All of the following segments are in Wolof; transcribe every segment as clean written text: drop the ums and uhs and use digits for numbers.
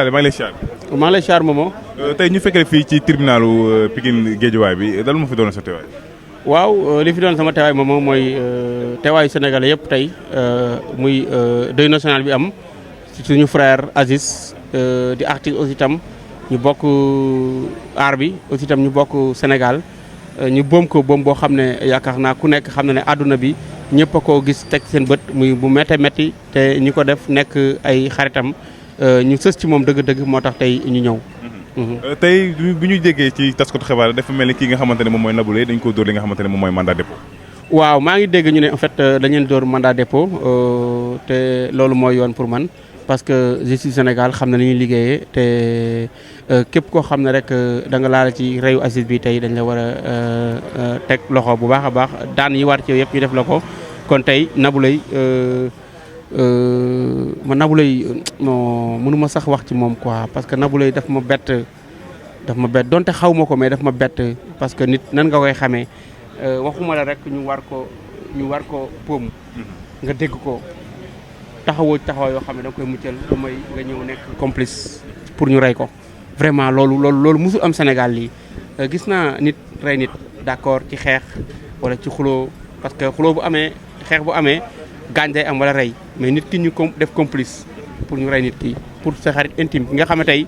maa ngi lay siyaar. maa ngi lay siyaar Momo. tey ñu fekkee fii ci tribunalu Pikine Guédiawaye bi dal ma fi doon sa teewaay. waaw li fi doon sama teewaay Momo mooy teewaayu Sénégalais yëpp tey muy deuil national bi am suñu frère Aziz di artiste aussi tam ñu bokk art bi aussi tam ñu bokk Sénégal ñu boom ko boom boo xam ne yaakaar naa ku nekk xam na ne àdduna bi ñëpp a koo gis teg seen bët muy bu méttee métti te ñi ko def nekk ay xaritam ñu sës ci moom dëgg-dëgg moo tax tey ñu ñëw. tey bi ñu déggee ci taskatu xibaar dafa mel ni kii nga xamante ne moom mooy Nabou Leye dañ ko dóor li nga xamante ne moom mooy mandat dépôt. waaw maa ngi dégg ñu ne en fait dañ leen dóor mandat dépôt te loolu mooy yoon pour man parce que justice Sénégal xam na li ñuy liggéeyee te képp koo xam ne rek da nga laal ci reyu Aziz bi tey dañ la war a teg loxo bu baax a baax daan yi war ci yëpp ñu def la ko kon tey Nabou Leye man Nabou Leye non mënuma sax wax ci moom quoi parce que Nabou Leye daf ma bett donte xaw ma ko mais daf ma bett parce que nit nan nga koy xamee waxuma la rek ñu war ko poom nga dégg ko taxawoo yoo xam ne da nga koy muccal lu may nga ñëw nekk complice pour ñu rey ko vraiment loolu musul am Sénégal lii gis naa nit rey nit d'accord ci xeex wala ci xuloo parce que xuloo bu amee xeex bu amee gaañ day am wala rey mais nit ki ñu def complice pour ñu rey nit ki pour sa xarit intime ki nga xam ne tey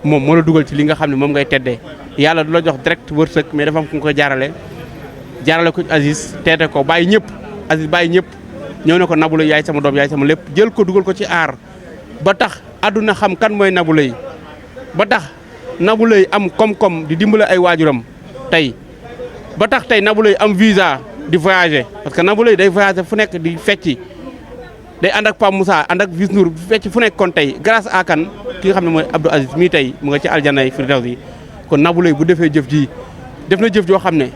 moom moo la dugal ci li nga xam ne moom ngay teddee yàlla du la jox direct wërsëg mais dafa am fu nga koy jaarale ko Aziz teete ko bàyyi ñëpp Aziz bàyyi ñëpp ñëw ne ko Nabou Leye yaay sama doom yaay sama lépp jël ko dugal ko ci aar ba tax àdduna xam kan mooy Nabou Leye ba tax Nabou Leye am koom-koom di dimbale ay waajuram tey ba tax tey Nabou Leye am visa di voyager parce que Nabou Leye day voyager fu nekk di fecci day ànd ak Pape Moussa ànd ak Viss Nour fecc fu nekk kon tey grâce à kan ki nga xam ne mooy Abdou Aziz mii tey mu nga ci aljanay Firdawsi kon Nabou Leye bu defee jëf ji def na jëf joo xam ne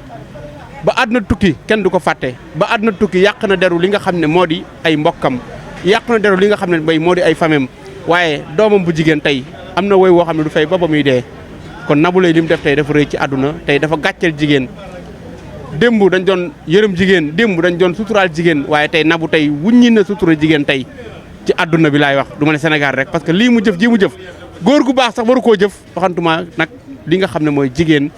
ba àdduna tukki kenn du ko fàtte ba àdduna tukki yàq na deru li nga xam ne moo di ay mbokkam yàq na deru li nga xam ne bay moo di ay famem waaye doomam bu jigéen tey am na woy woo xam ne du fay ba muy dee kon Nabou Leye li mu def tey dafa rëy ci àdduna tey dafa gàcceel jigéen démb dañ doon yërëm jigéen démb dañ doon suturaal jigéen waaye tey Nabou tey wuññi na sutura jigéen tey ci àdduna bi laay wax du ma ne Sénégal rek parce que lii mu jëf ji mu jëf góor gu baax sax waru koo jëf waxantuma nag li nga xam ne mooy jigéen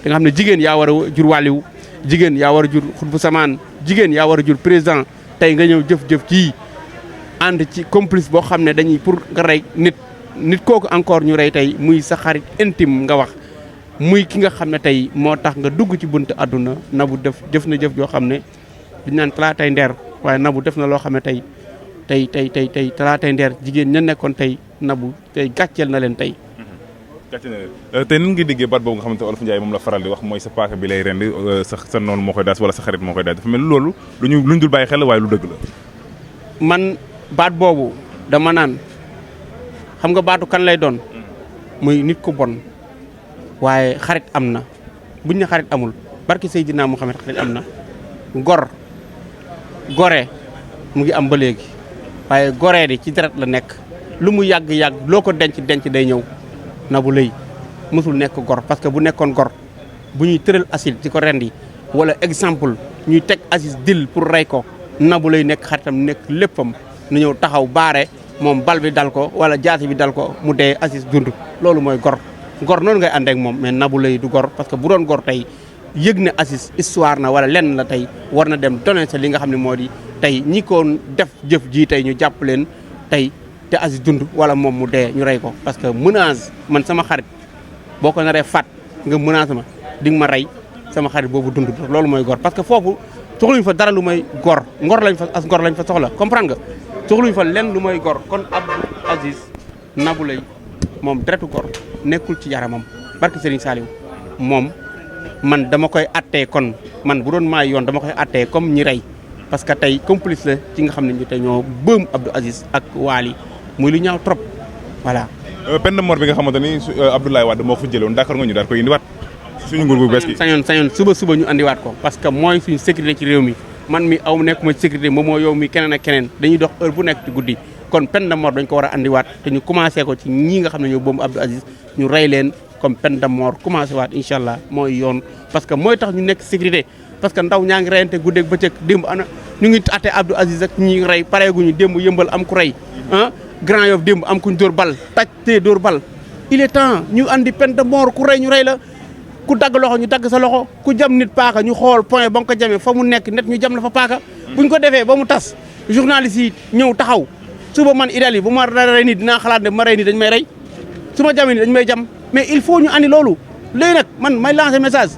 da nga xam ne jigéen yaa war a jur wàlliw jigéen yaa war a jur xutbu samaan jigéen yaa war a jur président tey nga ñëw jëf-jëf ji ànd ci complice boo xam ne dañuy pour nga rey nit kooku encore ñu rey tey muy sa xarit intime nga wax muy ki nga xam ne tey moo tax nga dugg ci buntu àdduna Nabou jëf na jëf joo xam ne diñ naan talaatay ndeer waaye Nabou def na loo xam ne tey talaatay ndeer jigéen ña nekkoon tey Nabou tey gàcceel na leen tey. gàcceel na leen tey nan nga déggee baat boobu nga xamante ne Olof Ndiaye moom la faral di wax mooy sa paaka bi lay rend sa noonu moo koy daas wala sa xarit moo koy daas dafa mel loolu luñ dul bàyyi xel waaye lu dëgg la. man baat boobu dama naan xam nga baatu kan lay doon muy nit ku bon. waaye xarit am na buñ ne xarit amul barki Seydina Muhammad xarit am na gore mu ngi am ba léegi waaye goree di ci deret la nekk lu mu yàgg-yàgg loo ko denc day ñëw Nabou Leye mësul nekk gor parce que bu nekkoon gor bu ñuy tëral Aziz ci ko rendi wala exemple ñuy teg Aziz dil pour rey ko Nabou Leye nekk xaritam nekk léppam nu ñëw taxaw baare moom bal bi dal ko wala jaasi bi dal ko mu dee Aziz dund loolu mooy gor noonu ngay ànd ak moom mais Nabou Leye du gor parce que bu doon gor tey yëg na Aziz histoire na wala lenn la tey war na dem donné sa li nga xam ne moo di tey ñi ko def jëf ji tey ñu jàpp leen tey te Aziz dund wala moom mu dee ñu rey ko parce que menace man sama xarit boo ko naree faat nga menace ma di nga ma rey sama xarit boobu dund loolu mooy gor parce que foofu soxluñu fa dara lu may gor ngor lañ fa soxla comprendre nga soxluñu fa lenn lu may gor kon Abdou Aziz Nabou Leye moom deretu gor nekkul ci yaramam barke Serigne Saliou moom man dama koy attee kon man bu doon maa yoon dama koy attee comme ñi rey parce que tey complice la ci nga xam ne ñu tey ñoo bëëm Abdou Aziz ak Waly muy lu ñaaw trop voilà. peine de mort bi nga xamante ni Abdoulaye Wade moo ko fa jëloon d'accord nga ñu daal koy indiwaat suñu nguur bu bees gi. sañoon suba ñu andiwaat ko parce que mooy suñu sécurité ci réew mi man mi aw nekkuma ci sécurité moom moo yow mi keneen ak keneen dañuy dox heure bu nekk ci guddi kon peine de mort dañ ko war a andiwaat te ñu commencé ko ci ñii nga xam ne ñoo bëëm Abdou Aziz ñu rey leen comme peine de mort commencé waat incha allah mooy yoon parce que mooy tax ñu nekk sécurité parce que ndaw ñaa ngi reyante guddeeg bëccëg démb ana ñu ngi atte Abdou Aziz ak ñi rey pareeguñu démb yëmbal am ku rey ah Grand Yoff démb am kuñ dóor bal taj te dóor bal il est temps ñu andi peine de mort ku rey ñu rey la ku dagg loxo ñu dagg sa loxo ku jam nit paaka ñu xool point ba nga ko jamee fa mu nekk net ñu jam la fa paaka buñ ko defee ba mu tas journaliste yi ñëw taxaw suba man idali bu ma rey nit dinaa xalaat ne ma rey nit dañ may rey su ma jamee nit dañ may jam mais il faut ñu andi loolu léegi nag man may lancer message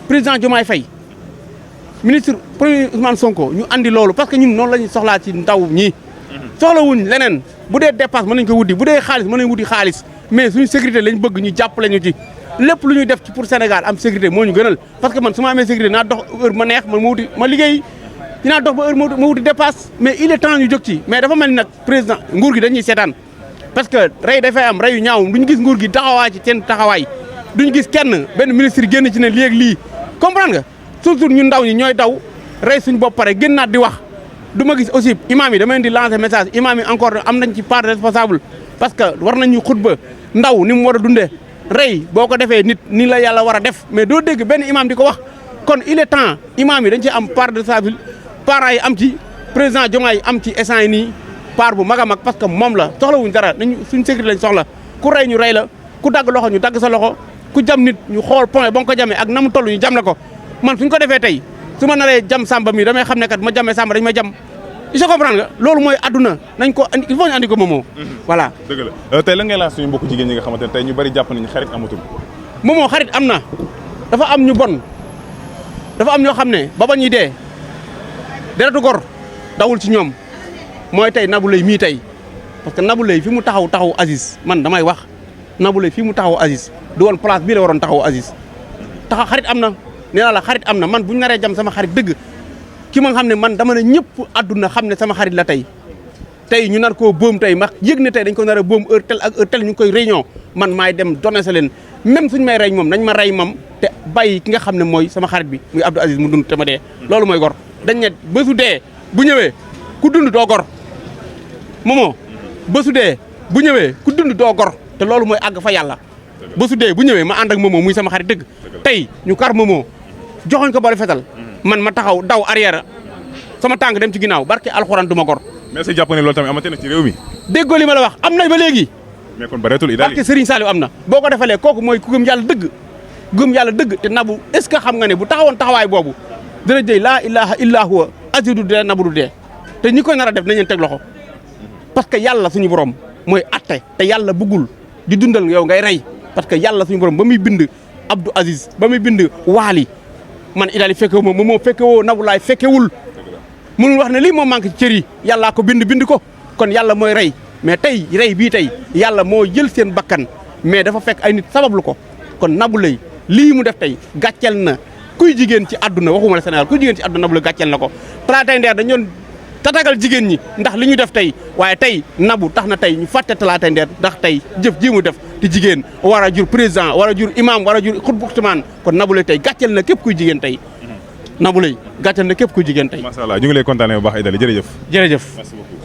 président Diomaye Faye ministre premier Ousmane Sonko ñu andi loolu parce que ñun noonu la ñuy soxlaa ci ndaw ñi soxlawuñ leneen bu dee dépense mën nañ ko wuti bu dee xaalis mën nañ wuti xaalis mais suñu sécurité lañ bëgg ñu jàppale ñu ci lépp lu ñuy def ci pour Sénégal am sécurité moo ñu gënal parce que man su ma amee sécurité naa dox heure ma neex man ma wuti ma liggéey dinaa dox ba heure ma wuti dépasse mais il est temps ñu jóg ci mais dafa mel ni nag président nguur gi dañuy seetaan parce que rey dafay am rey yu ñaaw duñu gis nguur gi taxawaay ci seen taxawaay duñu gis kenn benn ministre génn ci ne léegi lii comprendre nga toujours ñun ndaw ñi ñooy daw rey suñu bopp pare génnaat di wax du ma gis aussi imam yi dama leen di lancer message imam yi encore am nañ ci part responsable parce que war nañu xutba ndaw ni mu war a dundee rey boo ko defee nit ni la yàlla war a def mais doo dégg benn imam di ko wax kon il est temps imam yi dañ ci am part de responsable parents yi am ci président Diomaye am ci essence yi nii part bu mag a mag parce que moom la soxlawuñ dara nañu suñ sécurité lañ soxla ku rey ñu rey la ku dagg loxo ñu dagg sa loxo ku jam nit ñu xool point ba nga ko jamee ak na mu toll ñu jam la ko man suñ ko defee tey su ma naree jam Samba mi damay xam ne kat ma jamee Samba dañ may jam je comprends nga loolu mooy adduna nañ ko andi il faut ñu andi ko moomoo voilà dëgg la tey la ngay laaj suñu mbokku jigéen ñi nga xamante ne tey ñu bari jàpp nañu xarit amatul moomoo xarit am na dafa am ñu bon dafa am ñoo xam ne ba ba ñuy dee deretu gor dawul ci ñoom mooy tey Nabou Leye mii tey parce que Nabou Leye fi mu taxaw Aziz man damay wax Nabou Leye fi mu taxaw Aziz du woon place bii la waroon taxaw Aziz taxaw xarit am na nee naa la xarit am na man bu ñu naree jam sama xarit dëgg ki ma nga xam ne man dama ne ñëpp àdduna xam ne sama xarit la tey ñu nar koo boom tey ma yëg ne tey dañ ko nar a boom heure tel ak heure tel ñu ngi koy réunion man maay dem donné sa leen même suñu may rey moom nañ ma rey moom te bàyyi ki nga xam ne mooy sama xarit bi muy Abdou Aziz mu dund te ma dee loolu mooy gor dañ ne bésu dee bu ñëwee ku dund doo gor moomoo bésu dee bu ñëwee ku dund doo gor te loolu mooy àgg fa yàlla bésu dee bu ñëwee ma ànd ak moomoo muy sama xarit dëgg tey ñu kar moomoo joxoñ ko bari fetal man ma taxaw daw arrière sama tànk dem ci ginnaaw barke alxuraan du ma gor. mais est-ce que jàpp ne loolu tamit amate na ci réew mi. déggoo li ma la wax am na ba léegi. mais kon bareetul Idali barke Serigne Saliou am na. boo ko defalee kooku mooy ku gëm yàlla dëgg te Nabou est-ce que xam nga ne bu taxawoon taxawaay boobu dana jëy laa ilaha illa huwa azidu dee Nabou du dee te ñi koy nar a def nañ leen teg loxo parce que yàlla suñu borom mooy atte te yàlla bëggul di dundal yow ngay rey parce que yàlla suñu borom ba muy bind Abdou Aziz ba muy bind Waali man Idali fekkewu ma moom moo fekkewoo Nabou Laye fekkewul mënul wax ne lii moo manqué ci cër yi yàllaa ko bind ko kon yàlla mooy rey mais tey rey bii tey yàlla moo jël seen bakkan mais dafa fekk ay nit sabablu ko kon Nabou Leye lii mu def tey gàcceel na kuy jigéen ci àdduna waxuma la Sénégal kuy jigéen ci àdduna Nabou Leye gàcceel na ko Talaatay Ndeer dañu doon tatagal jigéen ñi ndax li ñu def tey waaye tey Nabou tax na tey ñu fàtte Talaatay Ndeer ndax tey jëf ji mu def te jigéen war a jur président war a jur imam war a jur xutbuxtumaan kon Nabou Leye tey gàcceel na képp kuy jigéen tey Nabou Leye gàcceel na képp kuy jigéen tey. macha allah ñu ngi lay kontaanee bu baax Idali jërëjëf. jërëjëf. Merci beaucoup.